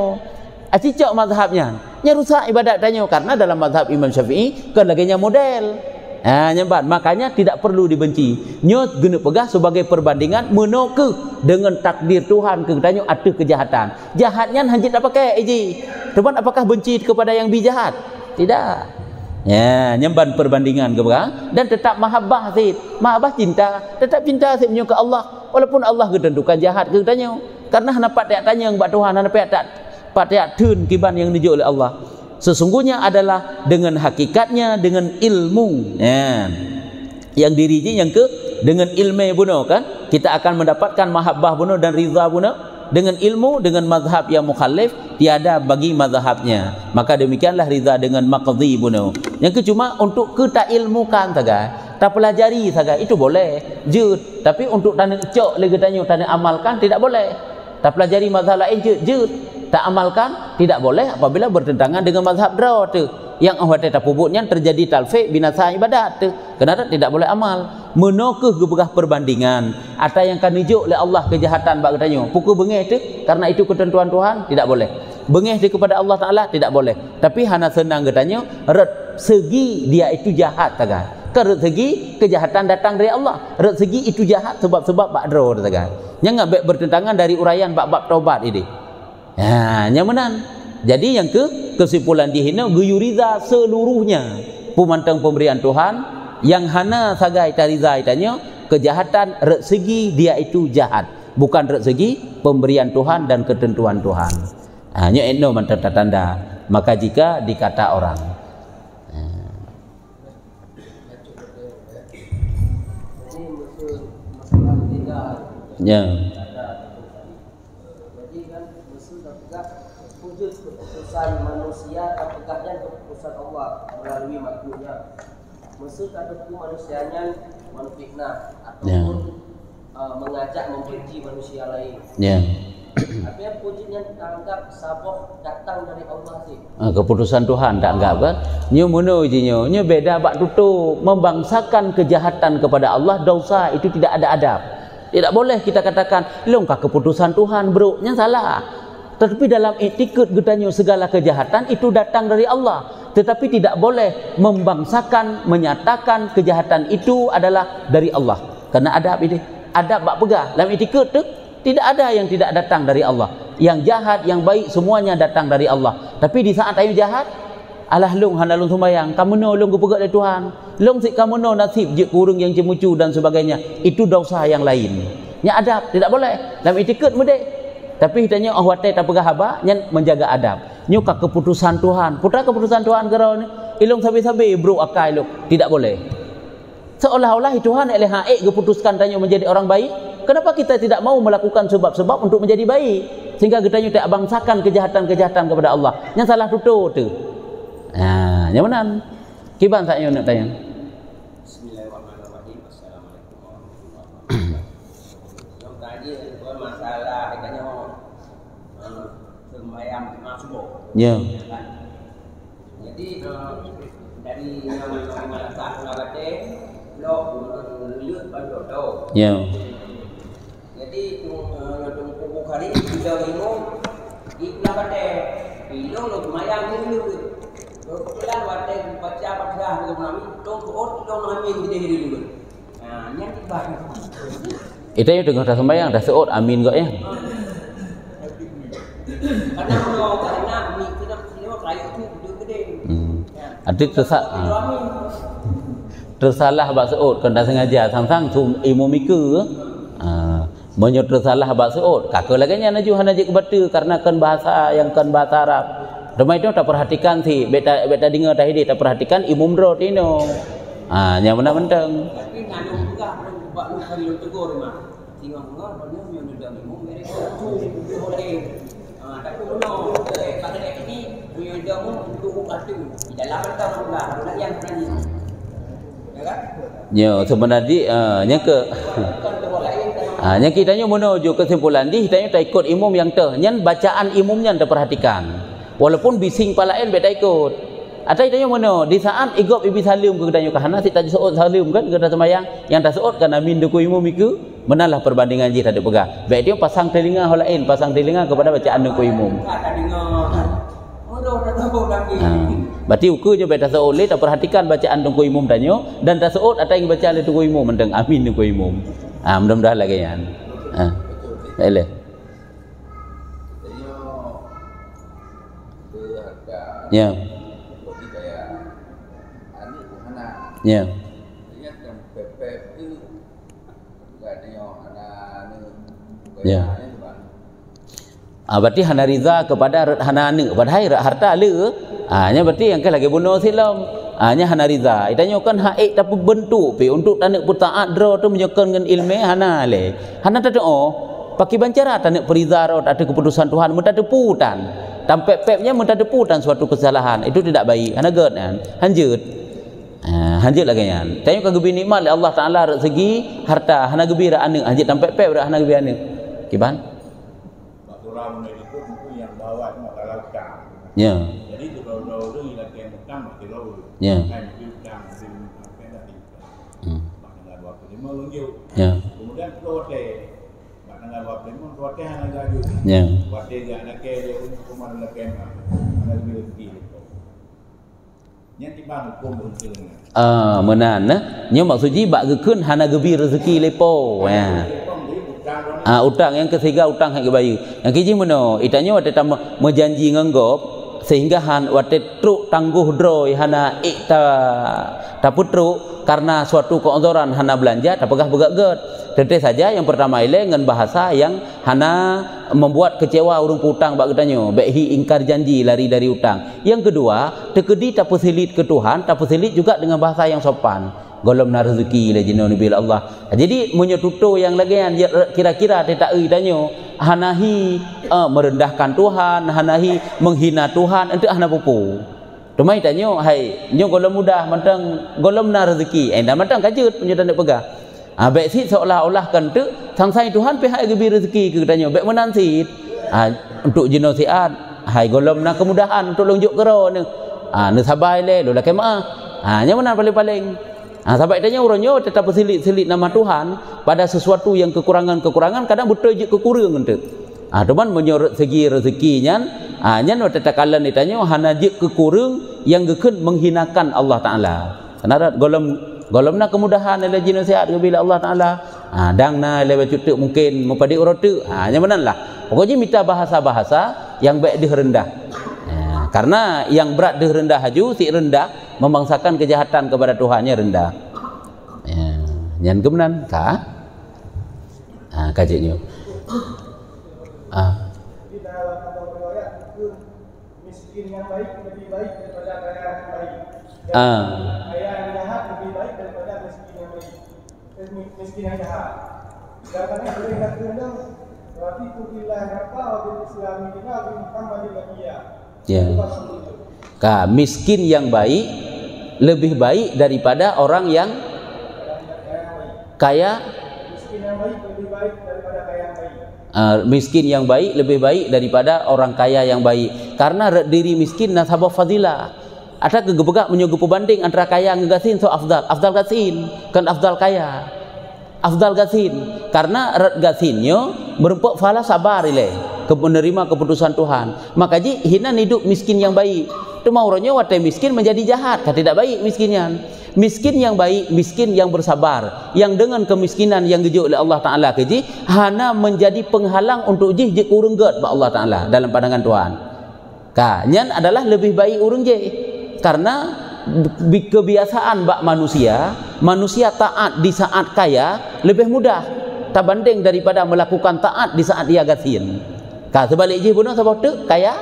A: acicok mazhabnya nya rusak ibadat tanya karena dalam mazhab Imam Syafi'i kan laginya model nyambat makanya tidak perlu dibenci nya guna pegah sebagai perbandingan menoke dengan takdir Tuhan ke tanya ada kejahatan jahatnya hanya tak pakai iji teman apakah benci kepada yang bijahat tidak nyamban perbandingan ke belakang dan tetap mahabbah cinta tetap cinta sebenarnya ke Allah walaupun Allah ketentukan jahat ke tanya karena hendak tanya yang buat Tuhan hendak tak pada tun kiban yang dijuk oleh Allah sesungguhnya adalah dengan hakikatnya dengan ilmu yang diriji yang ke dengan ilmu buno kan kita akan mendapatkan mahabbah buno dan riza buno dengan ilmu dengan mazhab yang mukhalif tiada bagi mazhabnya maka demikianlah riza dengan maqdhi buno yang ke cuma untuk kita ilmukan saja tak pelajari saja itu boleh jud tapi untuk tanda cok lagi tanya amalkan tidak boleh tak pelajari mazhab lain jud tak amalkan tidak boleh apabila bertentangan dengan mazhab draw tu yang awak tak pubutnya terjadi talfik binasa ibadat tu kenapa tidak boleh amal menokeh gebegah perbandingan atau yang kan dijuk oleh Allah kejahatan bak katanya pukul bengeh tu karena itu ketentuan Tuhan tidak boleh bengeh tu kepada Allah Taala tidak boleh tapi hana senang katanya red segi dia itu jahat saja ke segi kejahatan datang dari Allah red segi itu jahat sebab bak draw saja yang ngabek bertentangan dari uraian bab-bab taubat ini nyamanan jadi yang kesimpulan dihina guyuriza seluruhnya pemantang pemberian Tuhan yang hana sagai tariza itanya kejahatan segi dia itu jahat bukan segi pemberian Tuhan dan ketentuan Tuhan nya eno mantap tanda maka jika dikata orang ya
B: keputusan manusia apakahnya keputusan Allah melalui makhluknya maksud ada manusianya menfitnah ataupun mengajak membenci manusia lain artinya pujian yang dianggap saboh datang dari Allah sih
A: keputusan Tuhan tak anggap kan nyo mono jinyo nyo beda bak tutu membangsakan kejahatan kepada Allah dosa itu tidak ada adab tidak boleh kita katakan longkah keputusan Tuhan bro nya salah tetapi dalam etiket getanya segala kejahatan itu datang dari Allah tetapi tidak boleh membangsakan menyatakan kejahatan itu adalah dari Allah karena adab ini adab bak pegah dalam etiket tu tidak ada yang tidak datang dari Allah yang jahat yang baik semuanya datang dari Allah tapi di saat ayu jahat alah long hana long sembayang kamu no long kepegat dari Tuhan long sik kamu no nasib je kurung yang cemucu dan sebagainya itu dosa yang lain nya adab tidak boleh dalam etiket mudah tapi hitanya ahwate tak pegah haba nyen menjaga adab nyuka keputusan Tuhan putra keputusan Tuhan gerau ni ilung sabi-sabi bro akai lo tidak boleh seolah-olah Tuhan eleh haik keputuskan tanya menjadi orang baik kenapa kita tidak mau melakukan sebab-sebab untuk menjadi baik sehingga kita tidak bangsakan kejahatan-kejahatan kepada Allah. Yang salah tutur tu. Yang mana? Kiban saya nak tanya.
B: Bismillahirrahmanirrahim. Assalamualaikum warahmatullahi wabarakatuh. Yang tadi tuan masalah katanya sembahyang subuh.
A: Ya.
B: Jadi dari nama sah ngabate lo liut pada do.
A: Ya.
B: Jadi tung kali bila ini di ngabate bilo lo mayang ni kebetulan wate baca Fatihah dengan kami tung amin di diri dulu. Nah, yang tiba.
A: Itu yang dengar dah sembahyang dah seot amin kok ya.
B: Karena kita kayu tu gede.
A: Ada tersalah bab seot kan dah sengaja sang-sang sum ilmu mika menyo tersalah bab seot kakak lagi nya naju hanaji kebata karena kan bahasa yang kan bahasa Arab. Rumah itu tak perhatikan sih beta dengar dah ini tak perhatikan imum dro tino. Yang mana mentang.
B: Tapi nganu juga buat lu kali lu tegur mah. Tinggal ngor banyak yang udah imum mereka tu boleh. Tapi benar pada dekat ini punya jamu untuk kata di dalam tahun lah bukan yang berani. Ya kan?
A: Ya sebenarnya nya ke nya kitanya menuju kesimpulan di kitanya tak ikut imum yang teh nyan bacaan imumnya tak perhatikan. Walaupun bising palain beta ikut. Atau itanya mana di saat igop ibi salim ke kedanya kahana si tak seot salim kan kita sembahyang yang tak seot kan amin deku imum iku menalah perbandingan ji tak ada pegang. Baik dia pasang telinga hol lain, pasang telinga kepada bacaan deku imum. Berarti ukurnya beta seot le tak perhatikan bacaan deku imum tanyo dan tak seot atau yang bacaan deku imum mendeng amin deku imum. Mudah-mudahan lagi kan. Baiklah. Ya. Ya. Ya. Berarti hana riza kepada hana ane padahal harta le. Nya berarti yang ke lagi bunuh silam. Nya hana riza. Itanya kan haik tapi bentuk pe untuk tanak putaat dro tu menyokon dengan ilmu hana le. Hana tak ada pakai bancara tanak periza ro ada keputusan Tuhan mun tak ada putan. Tampek-peknya mun tak ada putan suatu kesalahan. Itu tidak baik. Hana ged kan. Hanjut. Hanjut lagi kan. Tanya ke gebi nikmat Allah Taala rezeki harta hana gembira ane hanjut tampek-pek dak hana gembira ane. Kiban?
C: Orang itu yang bawa masalah utang.
A: Ya.
C: Jadi itu kalau itu lagi utang mati lalu.
A: Ya.
C: Kan utang sim apa tadi. Tanggal 25 lunjuk.
A: Ya.
C: Kemudian prote. Tanggal 25 prote hanya lagi.
A: Ya.
C: Prote dia nak dia untuk kuman lagi hanya lebih rezeki. Yang tiba hukum betul.
A: Menan nya maksudnya bak gekeun hana gebi rezeki lepo. Ya. Utang yang ketiga utang hak bayu. Yang kiji meno itanya wate tam menjanji nganggop sehingga han wate truk tangguh droi hana ikta taputru karena suatu keonzoran hana belanja tak pegah-pegah ged. Tentu saja yang pertama ile dengan bahasa yang hana membuat kecewa urang putang bak getanyo behi ingkar janji lari dari utang. Yang kedua tekedi tak peselit ke Tuhan tak peselit juga dengan bahasa yang sopan. Golom na rezeki le jino nabi Allah. Jadi menyetutu yang lagian kira-kira tak tanyo hanahi merendahkan Tuhan, hanahi menghina Tuhan untuk hana pupu. Tumai tanyo hai nyo golom mudah mantang golom na rezeki. Enda mantang kajut penyetan dak pegah. Baik sit seolah-olah kan tu sangsai Tuhan pihak gebi rezeki ke tanyo. Baik menan sit. Untuk jino siat hai golom na kemudahan untuk lonjuk kero ne. Ne sabai le lo dak kemah. Nya menan paling-paling. Sampai tanya orangnya tetap berselit-selit nama Tuhan pada sesuatu yang kekurangan-kekurangan kadang betul je kekurangan tu. Teman menyorot segi rezekinya, nyan tetap kalan ditanya hana je kekurang yang gekun menghinakan Allah Taala. Karena golomna kemudahan ala jin sihat bila Allah Taala. Dangna lewe cutuk mungkin mempadi orang tu. Nya menanlah. Pokoknya minta bahasa-bahasa yang baik direndah. Karena yang berat direndah haju si rendah membangsakan kejahatan kepada Tuhannya rendah. Yang kemenan kah? Kajiknya.
D: Di dalam kata riwayat itu miskin yang baik lebih baik daripada kaya yang baik. Kaya yang jahat lebih baik daripada miskin yang baik. Miskin yang jahat. Sedangkan yang boleh nak rendang berarti kubillah apa wajib Islami kita Nabi Muhammad Nabiya.
A: Ya. Miskin yang baik lebih baik daripada orang yang kaya.
D: Miskin yang baik lebih baik daripada kaya yang baik.
A: Miskin yang baik lebih baik daripada orang kaya yang baik. Karena diri miskin nasabah fadilah. Ada kegebegak menyuguh pembanding antara kaya dengan gasin so afdal gasin kan afdal kaya. Afdal gasin karena rat gasinnya berempuk fala sabar ile menerima keputusan Tuhan. Maka ji hina hidup miskin yang baik. Tu mauronya watai miskin menjadi jahat, kan tidak baik miskinnya. Miskin yang baik, miskin yang bersabar, yang dengan kemiskinan yang dijuk oleh Allah Taala keji hana menjadi penghalang untuk ji urang gad ba Allah Taala dalam pandangan Tuhan. Kanyan adalah lebih baik urang je. Karena kebiasaan bak manusia taat di saat kaya lebih mudah terbanding daripada melakukan taat di saat dia gasin. Ka sebalik je bunuh sebab tu kaya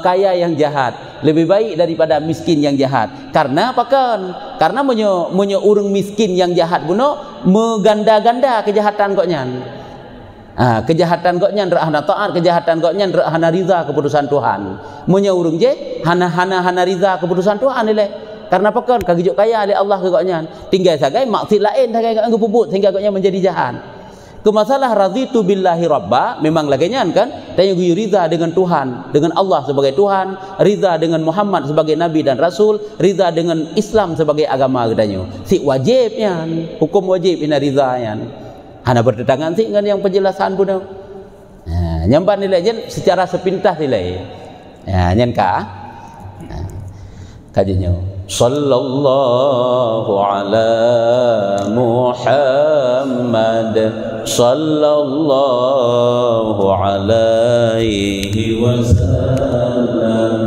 A: kaya yang jahat lebih baik daripada miskin yang jahat. Karena apa kan? Karena menyo urang miskin yang jahat bunuh meganda-ganda kejahatan koknya. Kejahatan koknya hana taat, kejahatan koknya hana riza keputusan Tuhan. Menyo urang je hana riza keputusan Tuhan ile. Karena apa kan? Kagijuk kaya oleh Allah ke koknya. Tinggal sagai maksud lain sagai kok puput sehingga koknya menjadi jahat. Ke masalah raditu billahi rabba memang laganya kan dan yang riza dengan Tuhan, dengan Allah sebagai Tuhan, riza dengan Muhammad sebagai nabi dan rasul, riza dengan Islam sebagai agama katanya. Si wajibnya, hukum wajib ina rizanya. Hana bertentangan sih dengan yang penjelasan pun. Nyampan nilai jen secara sepintas nilai. Nyanka. Kajinya. Sallallahu ala Muhammad sallallahu alaihi wasallam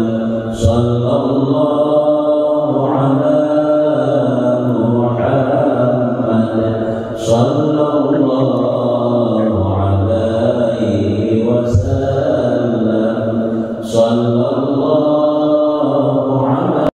A: sallallahu ala Muhammad sallallahu alaihi wasallam sallallahu